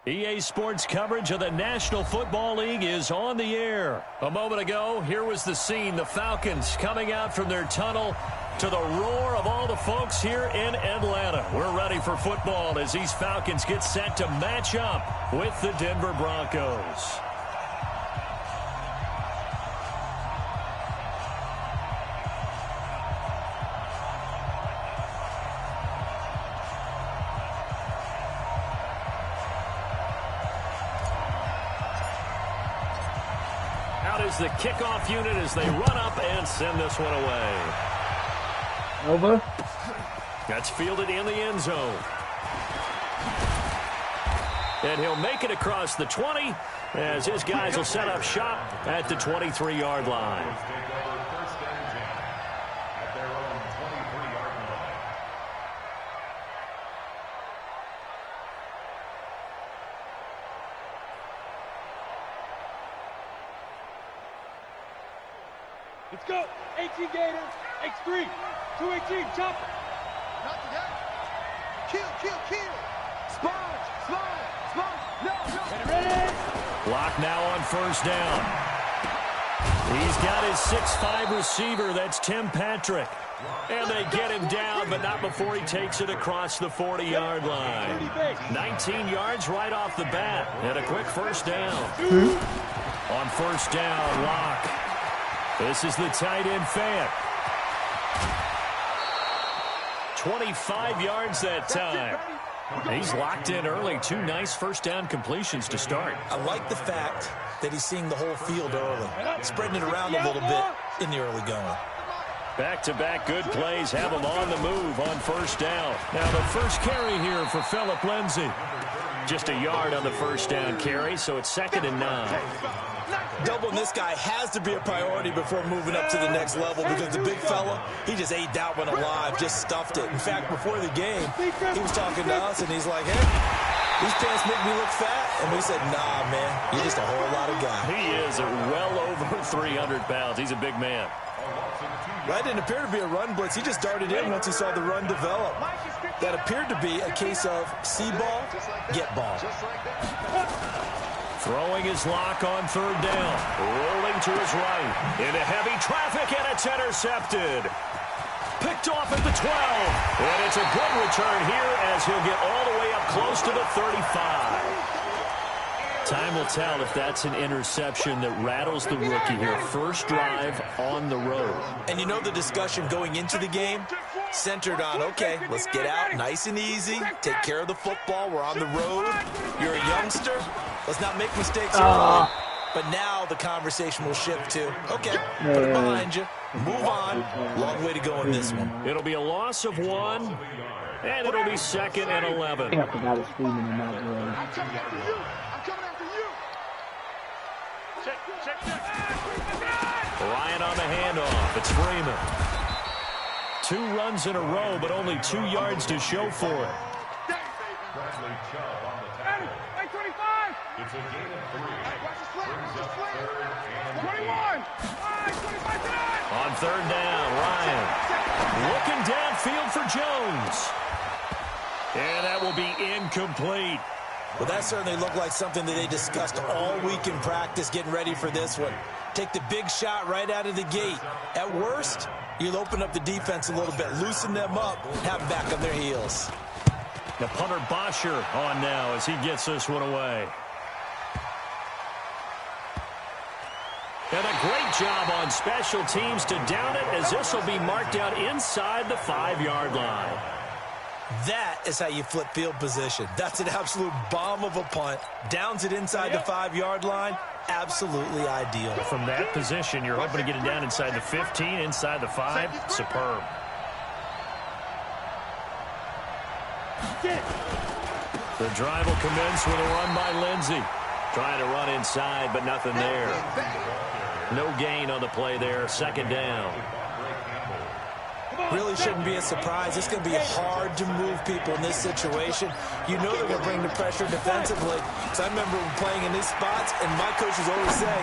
EA Sports coverage of the National Football League is on the air. A moment ago, here was the scene. The Falcons coming out from their tunnel to the roar of all the folks here in Atlanta. We're ready for football as these Falcons get set to match up with the Denver Broncos. Is the kickoff unit as they run up and send this one away. Over. That's fielded in the end zone. And he'll make it across the 20 as his guys will set up shop at the 23-yard line. Let's go. 18 Gators. X3. 218. Chopper. Not today. Kill. Sponge. No. Ready. Block now on first down. He's got his 6'5" receiver. That's Tim Patrick. And they get him down, but not before he takes it across the 40-yard line. 19 yards right off the bat. And a quick first down. On first down, Locke. This is the tight end Fant. 25 yards that time. He's locked in early. 2 nice first down completions to start. I like the fact that he's seeing the whole field early, spreading it around a little bit in the early going. Back-to-back good plays have him on the move on first down. Now the first carry here for Phillip Lindsay. Just a yard on the first down carry, so it's 2nd and 9. Doubling this guy has to be a priority before moving up to the next level because the big fella, he just ate that one alive, just stuffed it. In fact, before the game, he was talking to us, and he's like, hey, these pants make me look fat. And we said, nah, man, you're just a whole lot of guy. He is well over 300 pounds. He's a big man. That didn't appear to be a run blitz. He just darted in once he saw the run develop. That appeared to be a case of see ball, get ball. Throwing his Lock on third down. Rolling to his right. Into heavy traffic, and it's intercepted. Picked off at the 12. And it's a good return here as he'll get all the way up close to the 35. Time will tell if that's an interception that rattles the rookie here. First drive on the road. And you know the discussion going into the game centered on, okay, let's get out nice and easy, take care of the football, we're on the road, you're a youngster, let's not make mistakes early. But now the conversation will shift to, okay, put it behind you, move on, long way to go in this one. It'll be a loss of 1, and it'll be 2nd and 11. I forgot to scream in that room. Ryan on the handoff. It's Freeman. 2 runs in a row, but only 2 yards to show for it. It's a gain of 3. Brings up 21. On third down, Ryan looking downfield for Jones. And that will be incomplete. Well, that certainly looked like something that they discussed all week in practice getting ready for this one. Take the big shot right out of the gate. At worst, you'll open up the defense a little bit, loosen them up, have them back on their heels. The punter Bosher on now as he gets this one away. And a great job on special teams to down it as this will be marked out inside the 5-yard line. That is how you flip field position. That's an absolute bomb of a punt. Downs it inside the 5-yard line. Absolutely ideal. From that position, you're hoping to get it down inside the 15, inside the 5. Superb. The drive will commence with a run by Lindsay. Trying to run inside, but nothing there. No gain on the play there. 2nd down. Really shouldn't be a surprise. It's going to be hard to move people in this situation. You know they're going to bring the pressure defensively. Because I remember playing in these spots, and my coaches always say,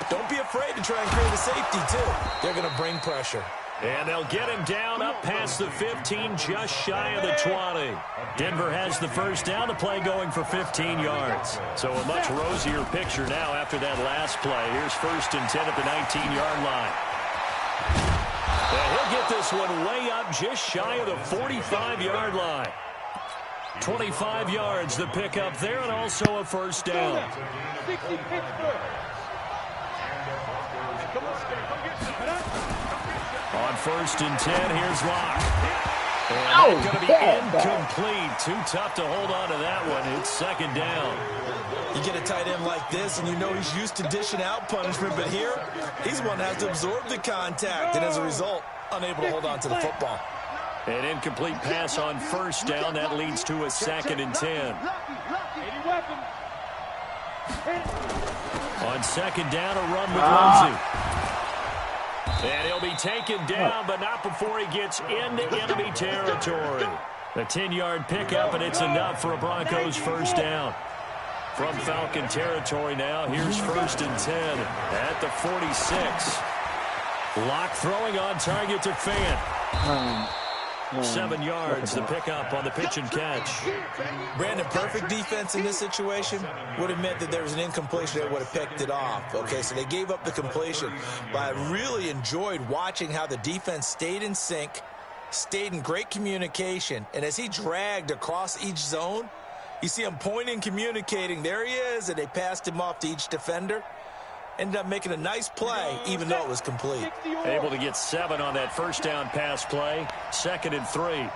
don't be afraid to try and create a safety, too. They're going to bring pressure. And they'll get him down up past the 15, just shy of the 20. Denver has the first down, the play going for 15 yards. So a much rosier picture now after that last play. Here's 1st and 10 at the 19-yard line. And he'll get this one way up just shy of the 45-yard line. 25 yards the pickup there, and also a first down. 60 Pittsburgh. On 1st and 10, here's Locke. And it's going to be incomplete. Too tough to hold on to that one. It's 2nd down. You get a tight end like this, and you know he's used to dishing out punishment, but here, he's the one that has to absorb the contact, and as a result, unable to hold on to the football. An incomplete pass on 1st down. That leads to a 2nd and 10. On 2nd down, a run with Lindsey. And he'll be taken down, but not before he gets into enemy territory. A 10-yard pickup, and it's enough for a Broncos first down. From Falcon territory now, here's 1st and 10 at the 46. Locke throwing on target to Fant. 7 yards, the pickup on the pitch and catch. Brandon, perfect defense in this situation would have meant that there was an incompletion that would have picked it off. Okay, so they gave up the completion. But I really enjoyed watching how the defense stayed in sync, stayed in great communication, and as he dragged across each zone, you see him pointing, communicating. There he is, and they passed him off to each defender. Ended up making a nice play, even though it was complete. Able to get 7 on that first down pass play. 2nd and 3.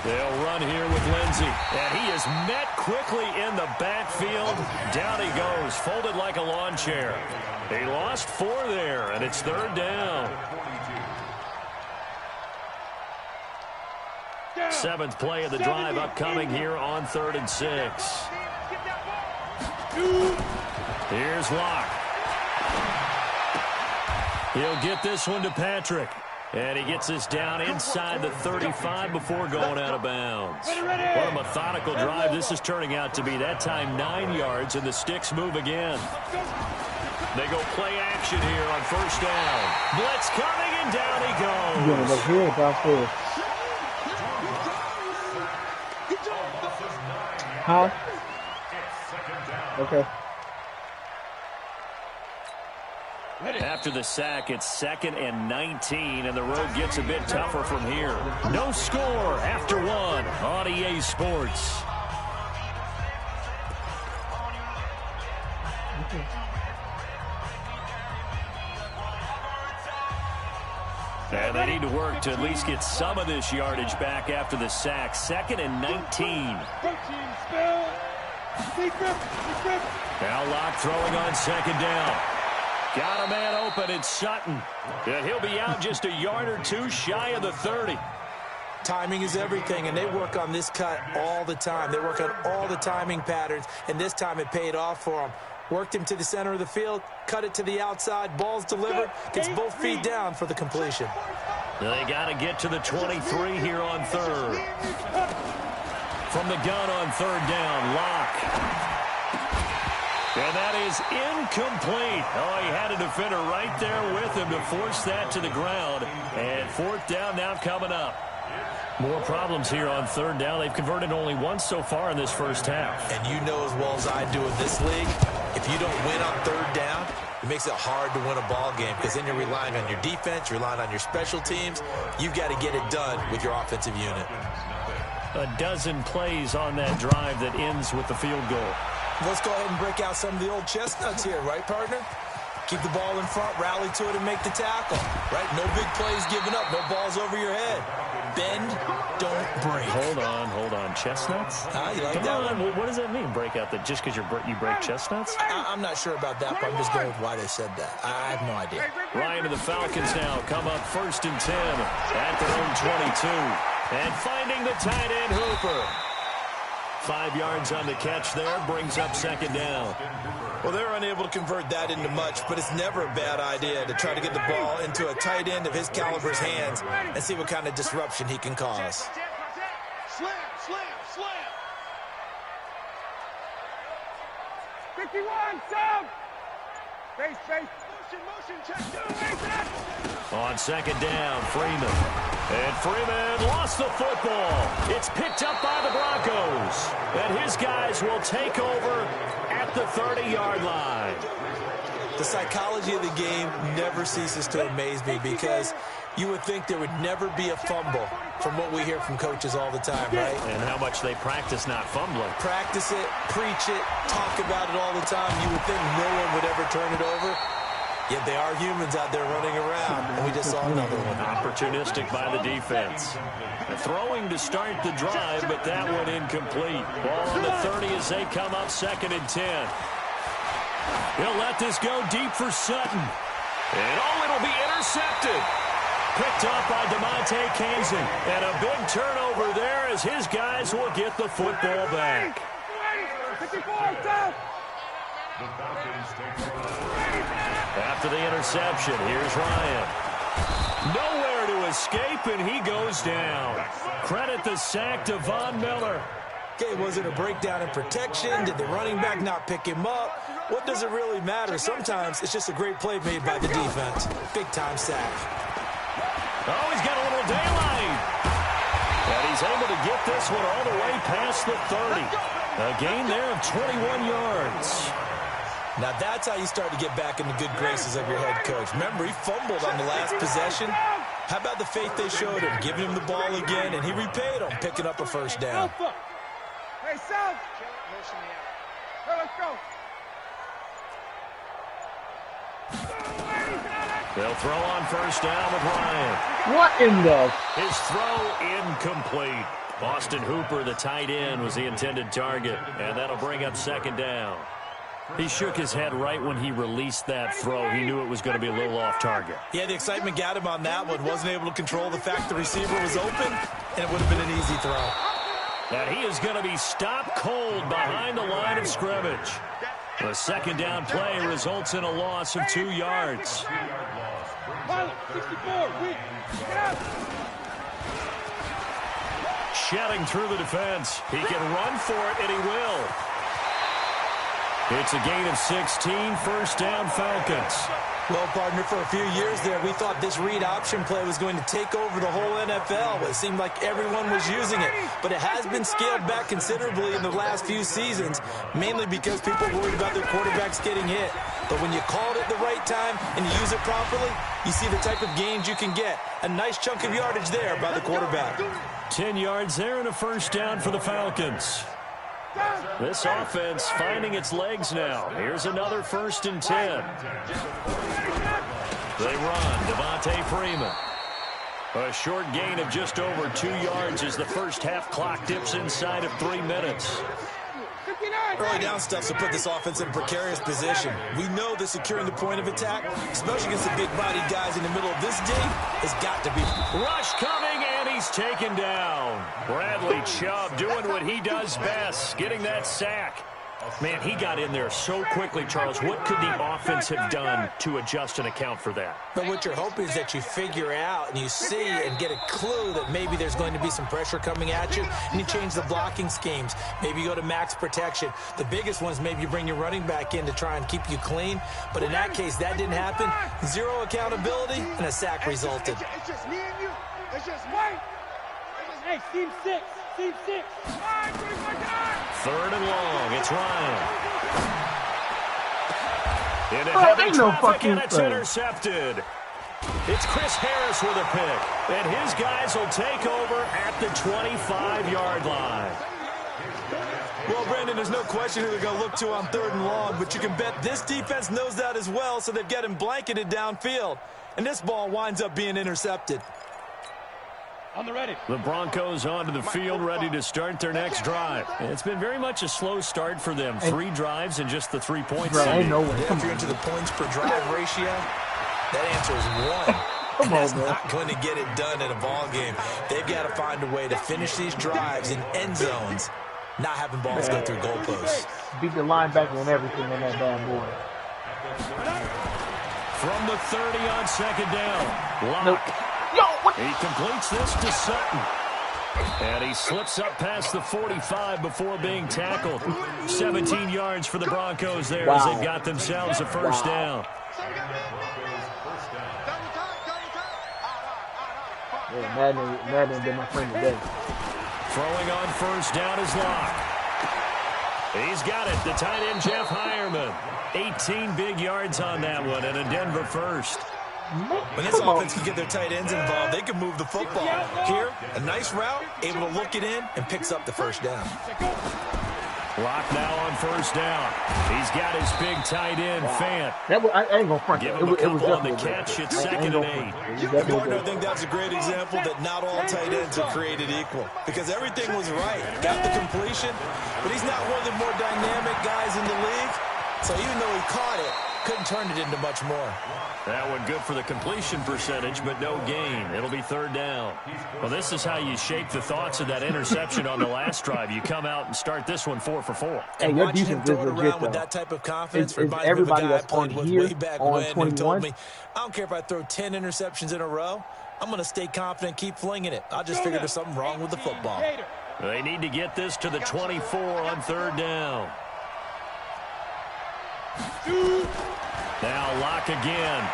They'll run here with Lindsey. And he is met quickly in the backfield. Down he goes, folded like a lawn chair. He lost 4 there, and it's 3rd down. 7th play of the drive upcoming here on 3rd and 6. Here's Locke. He'll get this one to Patrick. And he gets this down inside the 35 before going out of bounds. What a methodical drive this is turning out to be. That time 9 yards, and the sticks move again. They go play action here on 1st down. Blitz coming, and down he goes. Huh? Okay. After the sack, it's 2nd and 19, and the road gets a bit tougher from here. No score after 1 on EA Sports. And they need to work to at least get some of this yardage back after the sack. 2nd and 19. Now Locke throwing on 2nd down. Got a man open, it's Sutton. And he'll be out just a yard or 2 shy of the 30. Timing is everything, and they work on this cut all the time. They work on all the timing patterns, and this time it paid off for them. Worked him to the center of the field, cut it to the outside, ball's delivered, gets both feet down for the completion. They got to get to the 23 here on 3rd. From the gun on 3rd down, Locke. And that is incomplete. Oh, he had a defender right there with him to force that to the ground. And 4th down now coming up. More problems here on 3rd down. They've converted only once so far in this first half. And you know as well as I do in this league, if you don't win on 3rd down, it makes it hard to win a ball game because then you're relying on your defense, you're relying on your special teams. You've got to get it done with your offensive unit. A dozen plays on that drive that ends with the field goal. Let's go ahead and break out some of the old chestnuts here, right, partner? Keep the ball in front, rally to it, and make the tackle, right? No big plays given up, no balls over your head. Bend, don't break. Hold on. Chestnuts? You like Come that on. one? What does that mean, break out? That just because you break chestnuts? I'm not sure about that, but I'm just going with why they said that. I have no idea. Ryan to the Falcons now. Come up 1st and 10 at their own 22. And finding the tight end, Hooper. 5 yards on the catch there, brings up 2nd down. Well, they're unable to convert that into much, but it's never a bad idea to try to get the ball into a tight end of his caliber's hands and see what kind of disruption he can cause. Slam. 51, sound. Face. Motion, check. On second down, Freeman. And Freeman lost the football. It's picked up by the Broncos. And his guys will take over at the 30-yard line. The psychology of the game never ceases to amaze me because you would think there would never be a fumble from what we hear from coaches all the time, right? And how much they practice not fumbling. Practice it, preach it, talk about it all the time. You would think no one would ever turn it over. Yet they are humans out there running around, and we just saw another one. Opportunistic by the defense. Throwing to start the drive, but that one incomplete. Ball on the 30 as they come up 2nd and 10. He'll let this go deep for Sutton. And it'll be intercepted. Picked up by DeMonte Kazin. And a big turnover there as his guys will get the football back. 54, down. After the interception, here's Ryan. Nowhere to escape, and he goes down. Credit the sack to Von Miller. Okay, was it a breakdown in protection? Did the running back not pick him up? What does it really matter? Sometimes it's just a great play made by the defense. Big-time sack. Oh, he's got a little daylight. And he's able to get this one all the way past the 30. A gain there of 21 yards. Now that's how you start to get back in the good graces of your head coach. Remember, he fumbled on the last possession. How about the faith they showed him, giving him the ball again, and he repaid them, picking up a first down. Hey, South. Hey, let's go. They'll throw on first down with Ryan. What in the? His throw incomplete. Austin Hooper, the tight end, was the intended target, and that'll bring up 2nd down. He shook his head right when he released that throw. He knew it was going to be a little off target. Yeah, the excitement got him on that one. Wasn't able to control the fact the receiver was open, and it would have been an easy throw. And he is going to be stopped cold behind the line of scrimmage. The 2nd down play results in a loss of 2 yards. 64, weak. Get out. Shedding through the defense. He can run for it, and he will. It's a gain of 16, first down Falcons. Well, partner, for a few years there, we thought this read option play was going to take over the whole NFL. It seemed like everyone was using it, but it has been scaled back considerably in the last few seasons, mainly because people worried about their quarterbacks getting hit. But when you call it at the right time and you use it properly, you see the type of gains you can get. A nice chunk of yardage there by the quarterback. 10 yards there and a first down for the Falcons. This offense finding its legs now. Here's another 1st and 10. They run. Devontae Freeman. A short gain of just over 2 yards as the first half clock dips inside of 3 minutes. Early down stuff to put this offense in a precarious position. We know that securing the point of attack, especially against the big-bodied guys in the middle of this D, has got to be. Rush coming, and he's taken down. Bradley Chubb doing what he does best, getting that sack. Man, he got in there so quickly, Charles. What could the offense have done to adjust and account for that? But what you're hoping is that you figure out and you see and get a clue that maybe there's going to be some pressure coming at you, and you change the blocking schemes. Maybe you go to max protection. The biggest one is maybe you bring your running back in to try and keep you clean. But in that case, that didn't happen. Zero accountability, and a sack resulted. It's just me and you. It's just white. Hey, team 6. Team 6. 3rd and long. It's Ryan. Into Oh, heavy ain't no traffic, fucking and it's play. intercepted. It's Chris Harris with a pick, and his guys will take over at the 25-yard line. Well, Brandon, there's no question who they're going to look to on 3rd and long, but you can bet this defense knows that as well, so they've got him blanketed downfield. And this ball winds up being intercepted. On the ready. The Broncos onto the field, ready to start their next drive. It's been very much a slow start for them. 3 drives and just the 3 points. Right, ain't no way. If you're into the points per drive ratio, that answer is 1. Come And on, that's man. not going to get it done in a ball game. They've got to find a way to finish these drives in end zones, not having balls go through goalposts. Beat the linebacker and everything on that bad boy. From the 30 on 2nd down. Lock. Nope. Yo, what? He completes this to Sutton. And he slips up past the 45 before being tackled. 17 yards for the Broncos there as they've got themselves a first down. Yeah, Madden been my friend today. Throwing on first down is Locke. He's got it. The tight end, Jeff Hireman. 18 big yards on that one and a Denver first. When this offense can get their tight ends involved, they can move the football. Here, a nice route, able to look it in, and picks up the first down. Locke now on first down. He's got his big tight end, Fant. I ain't going to front. Give him a couple on the catch at 2nd and 8. Gardner, I think that's a great example that not all tight ends are created equal. Because everything was right. Got the completion, but he's not one of the more dynamic guys in the league. So even though he caught it, couldn't turn it into much more. That one good for the completion percentage, but no gain. It'll be 3rd down. Well, this is how you shake the thoughts of that interception on the last drive. You come out and start this one 4 for 4. Hey, your defense is legit, with that type of confidence. Is everybody that's on here on 21? Told me, I don't care if I throw 10 interceptions in a row. I'm going to stay confident, keep flinging it. I just figured there's something wrong with the football. They need to get this to the 24 on 3rd down. Now Locke again.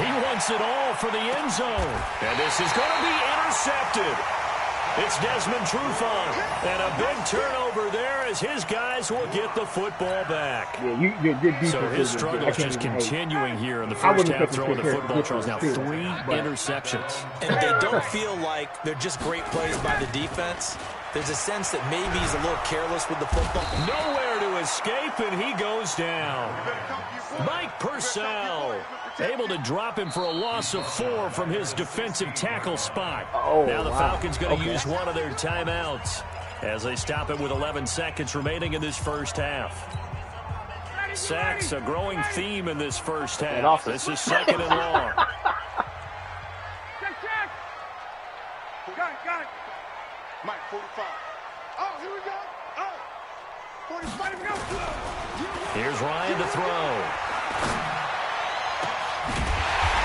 He wants it all for the end zone. And this is going to be intercepted. It's Desmond Trufant. And a big turnover there as his guys will get the football back. Yeah, so his struggle is just continuing here in the first half, throwing the football. Charles, now 3 interceptions. And they don't feel like they're just great plays by the defense. There's a sense that maybe he's a little careless with the football. Nowhere to escape, and he goes down. Mike Purcell able to drop him for a loss of 4 from his defensive tackle spot. Now the Falcons going to use one of their timeouts as they stop it with 11 seconds remaining in this first half. Sacks, a growing theme in this first half. This is 2nd and long. Got it. Mike, 45. Oh, here we go. Oh, 45, here we go. Here's Ryan to throw.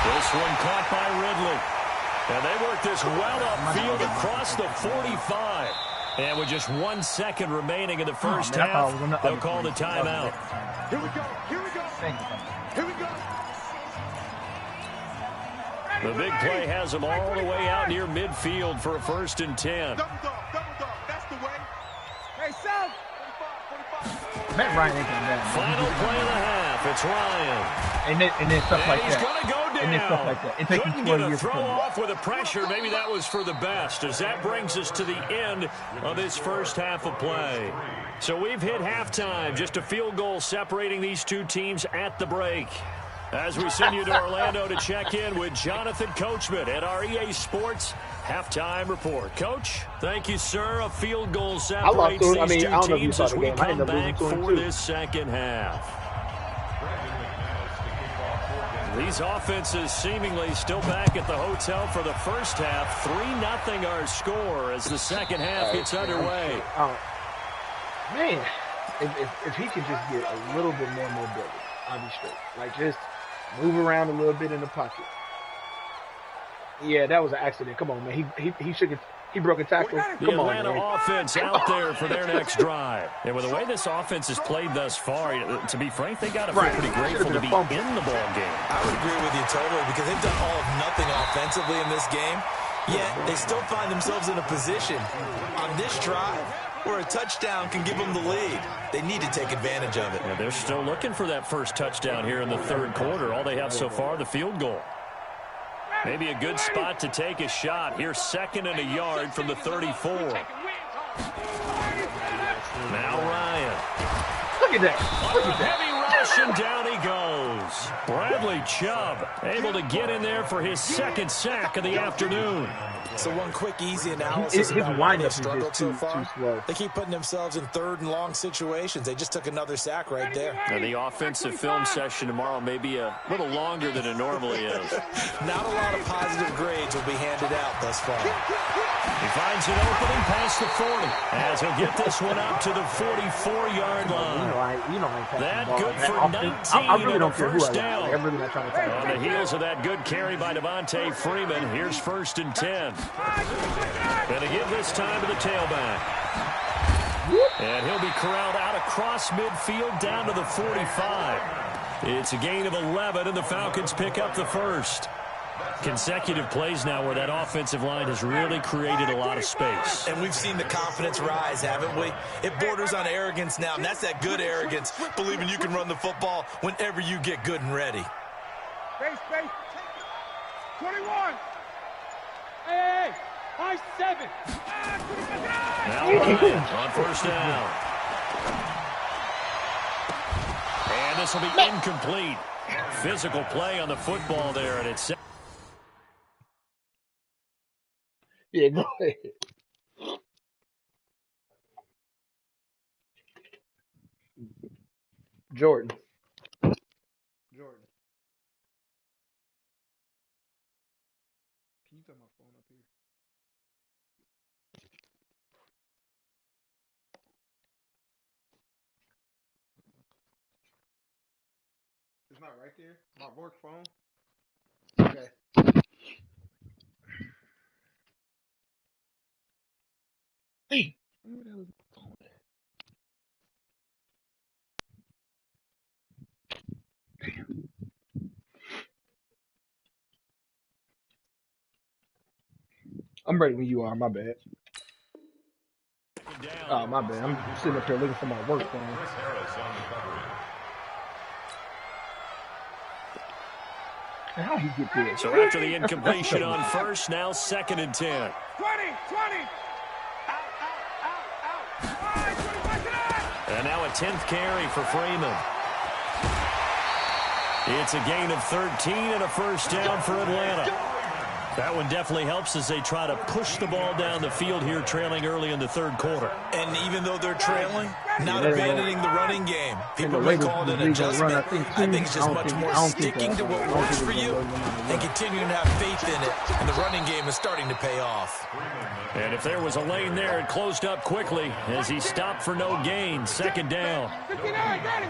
This one caught by Ridley. And they work this well upfield across the 45. And with just 1 second remaining in the first half, they'll call the timeout. Here we go. Here we go. The big play has them all the way out near midfield for a 1st and 10. Double dog. That's the way. Hey, Sam. 45. Matt Ryan ain't going down. Final play of the half. It's Ryan. And then stuff like that. He's going to go down. And then stuff like that. It takes Couldn't get a throw off with a pressure. Maybe that was for the best, as that brings us to the end of this first half of play. So we've hit halftime. Just a field goal separating these two teams at the break. As we send you to Orlando to check in with Jonathan Coachman at our EA Sports Halftime Report. Coach, thank you, sir. A field goal separates these two teams as we come back for this second half. These offenses seemingly still back at the hotel for the first half. 3-0 our score as the second half gets underway. Man, if he could just get a little bit more mobility, I'll be straight. Like, just move around a little bit in the pocket. Yeah, that was an accident. Come on, man. He shook it. He broke a tackle. The Atlanta offense out there for their next drive. And with the way this offense has played thus far, to be frank, they got to feel pretty grateful to be in the ball game. I would agree with you totally, because they've done all of nothing offensively in this game. Yet they still find themselves in a position on this drive where a touchdown can give them the lead. They need to take advantage of it. Yeah, they're still looking for that first touchdown here in the third quarter. All they have so far, the field goal. Maybe a good spot to take a shot. Here's 2nd and a yard from the 34. Now Ryan. Look at that. Look at that. Heavy rush, and down he goes. Bradley Chubb able to get in there for his 2nd sack of the afternoon. So one quick, easy analysis his about why they've windup is struggled just so too far. slow. They keep putting themselves in 3rd and long situations. They just took another sack right there. And the offensive film session tomorrow may be a little longer than it normally is. Not a lot of positive grades will be handed out thus far. He finds an opening past the 40 as he'll get this one up to the 44-yard line. That good for 19 on the first down. On the heels of that good carry by Devontae Freeman, here's 1st and 10. Going to give this time to the tailback. And he'll be corralled out across midfield down to the 45. It's a gain of 11, and the Falcons pick up the first. Consecutive plays now where that offensive line has really created a lot of space. And we've seen the confidence rise, haven't we? It borders on arrogance now, and that's that good arrogance, believing you can run the football whenever you get good and ready. Space. 21. Hey, high 7. Now Ryan on first down. And this will be incomplete. Physical play on the football there, and it's... Yeah, go ahead. Jordan. Can you turn my phone up here? It's not right there? My work phone? Okay. Hey! Where the hell is my phone at? Damn. I'm ready when you are, my bad. Oh, my bad. I'm sitting up here looking for my work phone. How he get there? So after the incompletion on first, now 2nd and 10. 20. And now a 10th carry for Freeman. It's a gain of 13 and a first down for Atlanta. That one definitely helps as they try to push the ball down the field here, trailing early in the third quarter. And even though they're trailing, not abandoning the running game. People may call it an adjustment. I think it's just much more sticking to what works for you and continuing to have faith in it. And the running game is starting to pay off. And if there was a lane there, it closed up quickly as he stopped for no gain, 2nd down.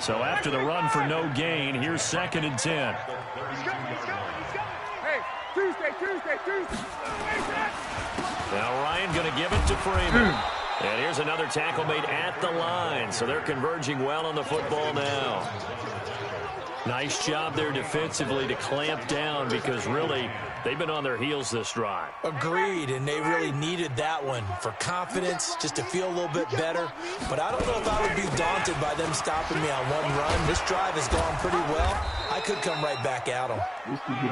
So after the run for no gain, here's 2nd and 10. Tuesday. Now Ryan going to give it to Freeman. And here's another tackle made at the line. So they're converging well on the football now. Nice job there defensively to clamp down because really they've been on their heels this drive. Agreed, and they really needed that one for confidence, just to feel a little bit better. But I don't know if I would be daunted by them stopping me on one run. This drive has gone pretty well. I could come right back at them.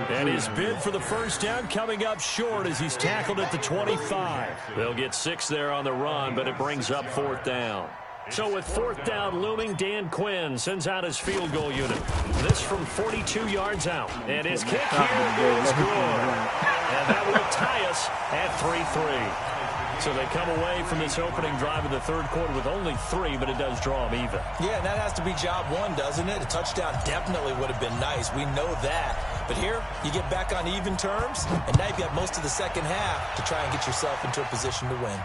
And his bid for the first down coming up short as he's tackled at the 25. They'll get 6 there on the run, but it brings up 4th down. So with 4th down looming, Dan Quinn sends out his field goal unit. This from 42 yards out. And his kick here is good. And that will tie us at 3-3. So they come away from this opening drive in the third quarter with only 3, but it does draw them even. Yeah, and that has to be job one, doesn't it? A touchdown definitely would have been nice. We know that. But here, you get back on even terms, and now you've got most of the second half to try and get yourself into a position to win.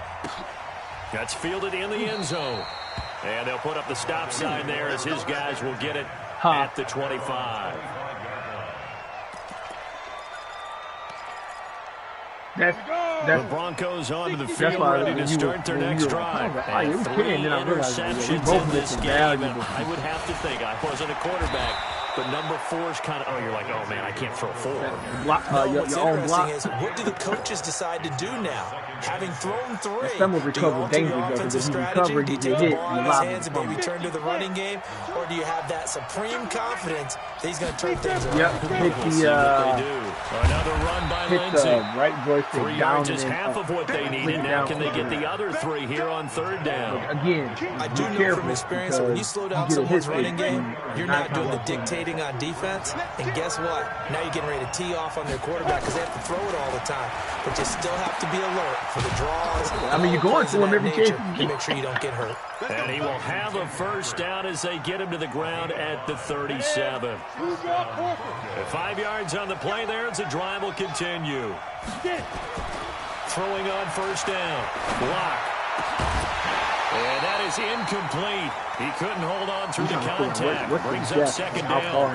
That's fielded in the end zone. And they'll put up the stop sign there as his guys will get it at the 25. The Broncos onto the field, ready to start their next drive. And 3 interceptions in this game. And I would have to think, I wasn't a quarterback, but number 4 is kind of, you're like, oh, man, I can't throw 4. What's interesting is, what do the coaches decide to do now? Having thrown 3, do you alter your offensive strategy? Do you take the ball in his hands and maybe turn to the running game? Or do you have that supreme confidence that he's going to turn things around? Another run by Lindsey. Right joystick 3 yards is half of what they needed. Now can they get the other 3 here on 3rd down? Again, I do know from experience that when you slow down someone's running game, you're not doing the dictating on defense. And guess what? Now you're getting ready to tee off on their quarterback because they have to throw it all the time. But you still have to be alert for the draws. I mean, you're going to him every chance to make sure you don't get hurt. And he will have a first down as they get him to the ground at the 37. 5 yards on the play there as the drive will continue. Throwing on first down. Block. And that is incomplete. He couldn't hold on through the contact. Brings up 2nd down.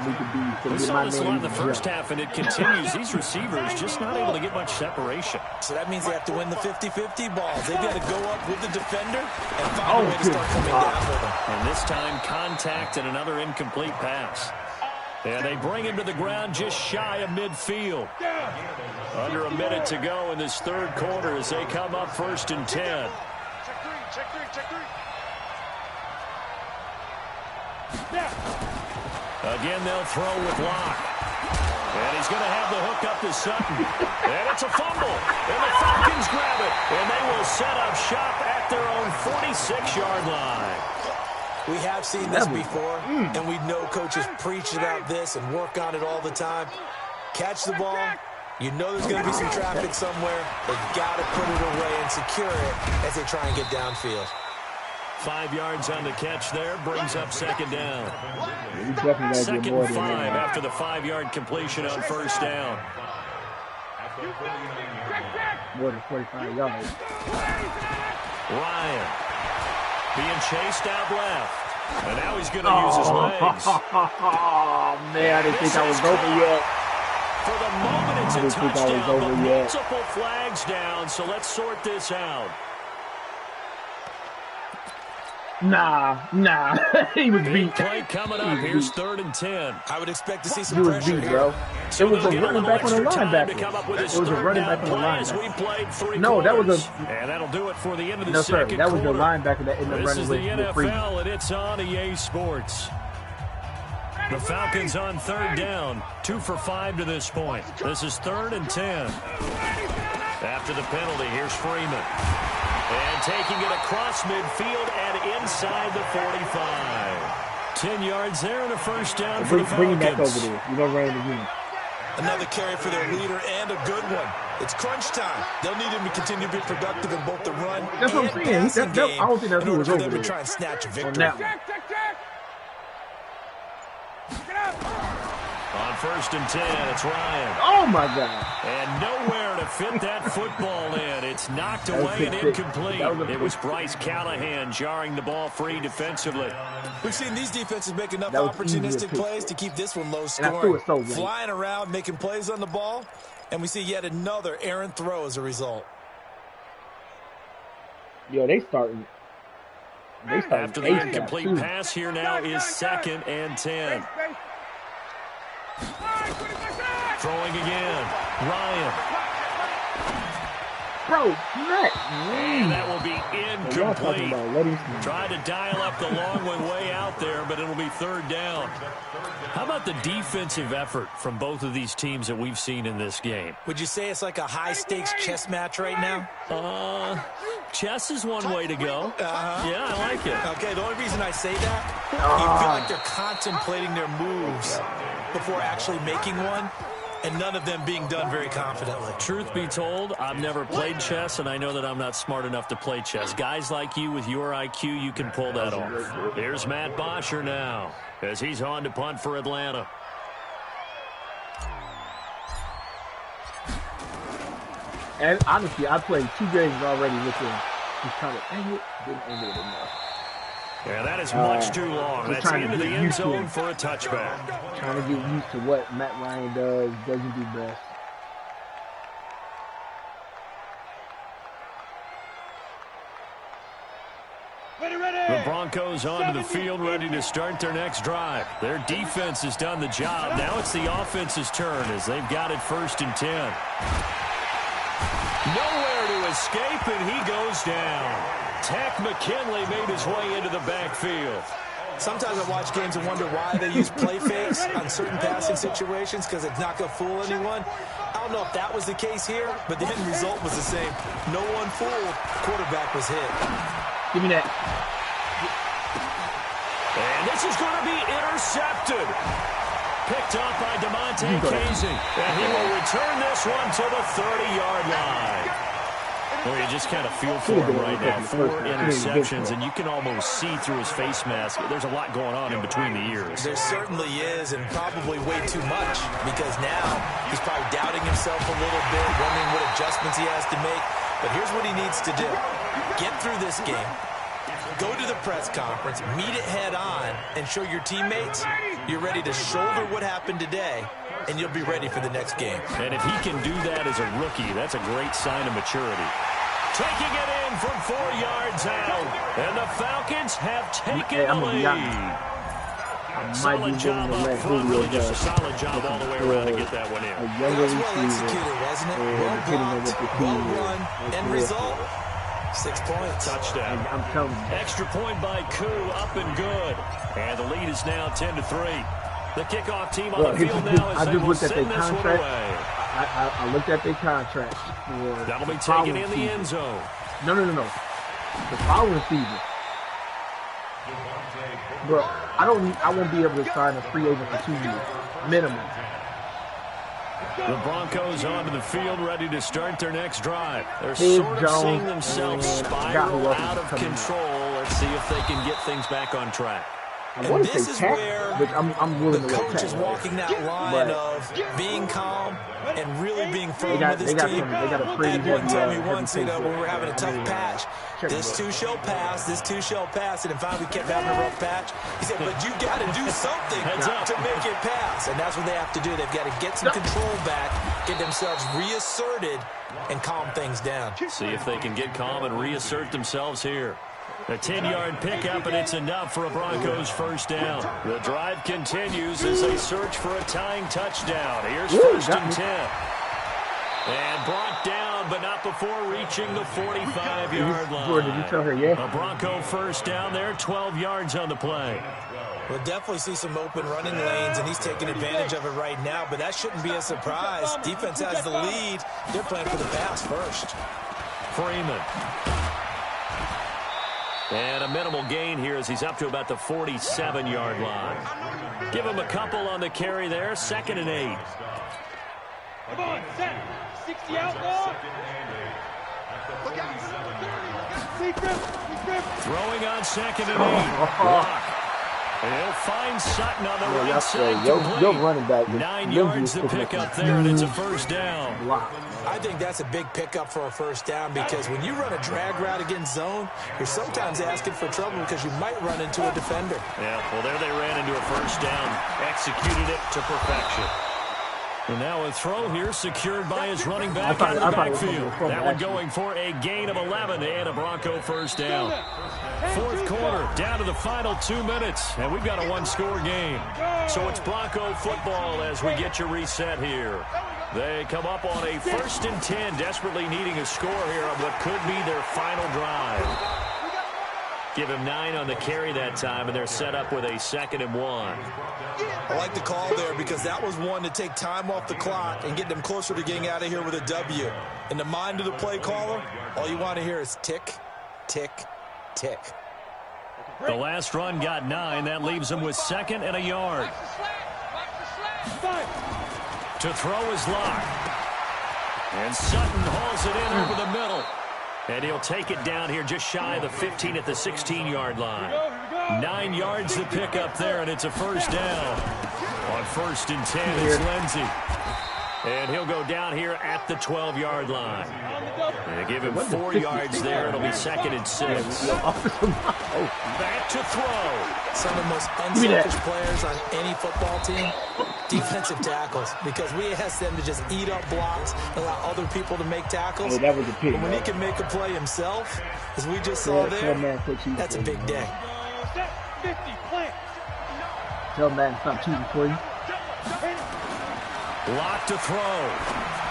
We saw this a lot in the first half, and it continues. These receivers just not able to get much separation. So that means they have to win the 50-50 balls. They've got to go up with the defender and find a way to start coming down with them. And this time, contact and another incomplete pass. And they bring him to the ground just shy of midfield. Under a minute to go in this third quarter as they come up 1st and 10. Check three. Again, they'll throw with Locke. And he's going to have the hook up to Sutton. And it's a fumble. And the Falcons grab it. And they will set up shop at their own 46-yard line. We have seen this before, and we know coaches preach about this and work on it all the time. Catch the ball. You know there's going to be some traffic somewhere. They've got to put it away and secure it as they try and get downfield. 5 yards on the catch there. Brings up 2nd down. Second 2nd and 5 after the 5-yard completion on 1st down. More than 45 yards. Ryan being chased out left. And now he's going to use his legs. Oh, man, I didn't think I was over yet. For the moment, it's a touchdown, but multiple flags down, so let's sort this out. Nah. He was beat. Play coming up. Here's 3rd and 10. I would expect to see some pressure here. Bro. It was a running back on the linebacker. It was a running back on the linebacker. No, that was a... And that'll do it for the end of the second quarter. That was the linebacker that ended up running with This is the NFL, and it's on EA Sports. The Falcons on 3rd down. 2 for 5 to this point. This is 3rd and 10. After the penalty, here's Freeman. And taking it across midfield and inside the 45. 10 yards there and a 1st down for the Falcons. Bring him back over there. You're going to run it again. Another carry for their leader and a good one. It's crunch time. They'll need him to continue to be productive in both the run that's what I'm saying. passing game I don't think that's in who order was for over them there. to try and snatch a victory. On that one. On 1st and 10, it's Ryan. Oh, my God. And nowhere to fit that football in. It's knocked away and incomplete. It was Bryce Callahan jarring the ball free defensively. We've seen these defenses make enough opportunistic plays to keep this one low scoring. Flying around, making plays on the ball, and we see yet another errant throw as a result. Yo, they starting. After the incomplete pass, here now is 2nd and 10. Throwing again. Ryan. Bro, and that will be incomplete. Tried to dial up the long one way out there, but it'll be 3rd down. How about the defensive effort from both of these teams that we've seen in this game? Would you say it's like a high-stakes chess match right now? Chess is one way to go. Yeah, I like it. Okay, the only reason I say that, you feel like they're contemplating their moves before actually making one, and none of them being done very confidently. Truth be told, I've never played chess, and I know that I'm not smart enough to play chess. Guys like you with your IQ, you can pull that off. Here's Matt Bosher now as he's on to punt for Atlanta. And honestly, I played 2 games already with him. He's kind of, dang it, didn't end it enough. Yeah, that is much too long. That's into the end zone for a touchback. Trying to get used to what Matt Ryan doesn't do best. The Broncos onto the field, ready to start their next drive. Their defense has done the job. Now it's the offense's turn as they've got it 1st and 10. Nowhere to escape, and he goes down. Tech McKinley made his way into the backfield. Sometimes I watch games and wonder why they use play fakes on certain passing situations because it's not going to fool anyone. I don't know if that was the case here, but the end result was the same. No one fooled. Quarterback was hit. Give me that. And this is going to be intercepted. Picked up by DeMonte Casey. And he will return this one to the 30-yard line. Well, you just kind of feel for him right now. 4 interceptions, and you can almost see through his face mask. There's a lot going on in between the ears. There certainly is, and probably way too much, because now he's probably doubting himself a little bit, wondering what adjustments he has to make. But here's what he needs to do. Get through this game. Go to the press conference, meet it head on, and show your teammates you're ready to shoulder what happened today, and you'll be ready for the next game. And if he can do that as a rookie, that's a great sign of maturity. Taking it in from 4 yards out, and the Falcons have taken the lead. Solid job up front, really just a solid job all the way around to get that one in. A younger That was well executed, wasn't it? Well blocked, well run, end result, 6 points. Touchdown. I'm telling you. Extra point by Koo, up and good. And the lead is now 10-3. The kickoff team on the field now as they will send this one away. I looked at their contract. That'll be taken in the end zone. No. The following season. Bro, I won't be able to sign a free agent for 2 years. Minimum. The Broncos onto the field, ready to start their next drive. They're Hey, sort of Jones, seeing themselves spiral out of control. Let's see if they can get things back on track. I want to say tackle, which I'm willing the to coach is walking that line of being calm and really being firm with his team. They got a pretty One told me once, heavy when we were having a tough patch, this too shall pass, and then finally we kept having a rough patch. He said, but you got to do something to make it pass, and that's what they have to do. They've got to get some control back, get themselves reasserted, and calm things down. See if they can get calm and reassert themselves here. A 10-yard pickup, and it's enough for a Broncos first down. The drive continues as they search for a tying touchdown. Here's first and 10. And brought down, but not before reaching the 45-yard line. Did you tell her, yeah? A Bronco first down there, 12 yards on the play. We'll definitely see some open running lanes, and he's taking advantage of it right now, but that shouldn't be a surprise. Defense has the lead. They're playing for the pass first. Freeman. And a minimal gain here as he's up to about the 47-yard line. Give him a couple on the carry there. 2nd and 8. Come on, set. 60 outlaw. Throwing on 2nd and 8. Block. And he'll find Sutton on the right side. Your running back. 9 yards to pick up there, and it's a first down. I think that's a big pickup for a first down because when you run a drag route against zone, you're sometimes asking for trouble because you might run into a defender. Yeah, well, there they ran into a first down, executed it to perfection. And now a throw here secured by his running back out of the backfield. That one going for a gain of 11 and a Bronco first down. 4th quarter, down to the final 2 minutes, and we've got a one-score game. So it's Bronco football as we get your reset here. They come up on a 1st and 10, desperately needing a score here on what could be their final drive. Give him 9 on the carry that time, and they're set up with a 2nd and 1. I like the call there because that was one to take time off the clock and get them closer to getting out of here with a W. In the mind of the play caller, all you want to hear is tick, tick, tick. The last run got 9. That leaves him with 2nd and a yard. To throw is Locke. And Sutton hauls it in over the middle. And he'll take it down here just shy of the 15 at the 16-yard line. 9 yards to pick up there, and it's a first down. On 1st and 10, it's Lindsey. And he'll go down here at the 12-yard line. They give him 4 yards there. It'll be 2nd and 6. Back to throw. Some of the most unselfish players on any football team, defensive tackles, because we ask them to just eat up blocks, allow other people to make tackles. That was a pick. But when he can make a play himself, as we just saw there, that's a big day. Tell man stop cheating for you. Lock to throw.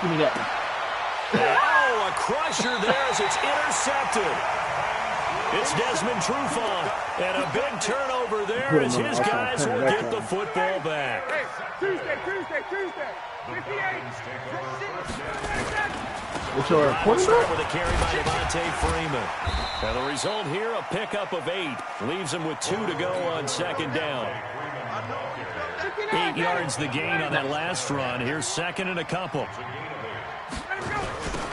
Give me that. Oh, a crusher there as it's intercepted. It's Desmond Trufant, and a big turnover there as his guys will get the football back. Tuesday. 58. What's your quarterback? With a carry by Devontae Freeman. And the result here, a pickup of 8. Leaves him with 2 to go on 2nd down. 8 yards the gain on that last run. Here's 2nd and a couple.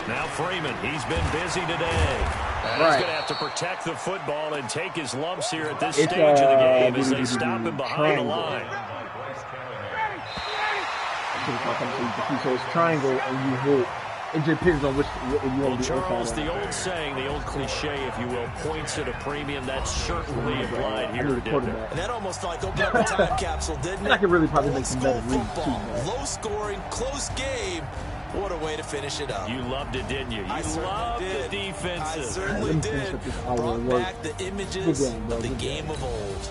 Now Freeman, he's been busy today. And he's going to have to protect the football and take his lumps here at this stage of the game as they stop him behind the line. So it's triangle and you hit. It depends on which you want to do. Charles, the old saying, the old cliche, if you will, points at a premium. That's certainly applied here. And that almost like opened up a time capsule, didn't it? I could really probably make some better reads too, man. Low scoring, close game. What a way to finish it up. You loved it, didn't you? You loved the defenses. I certainly did. Brought back the images of the game of old.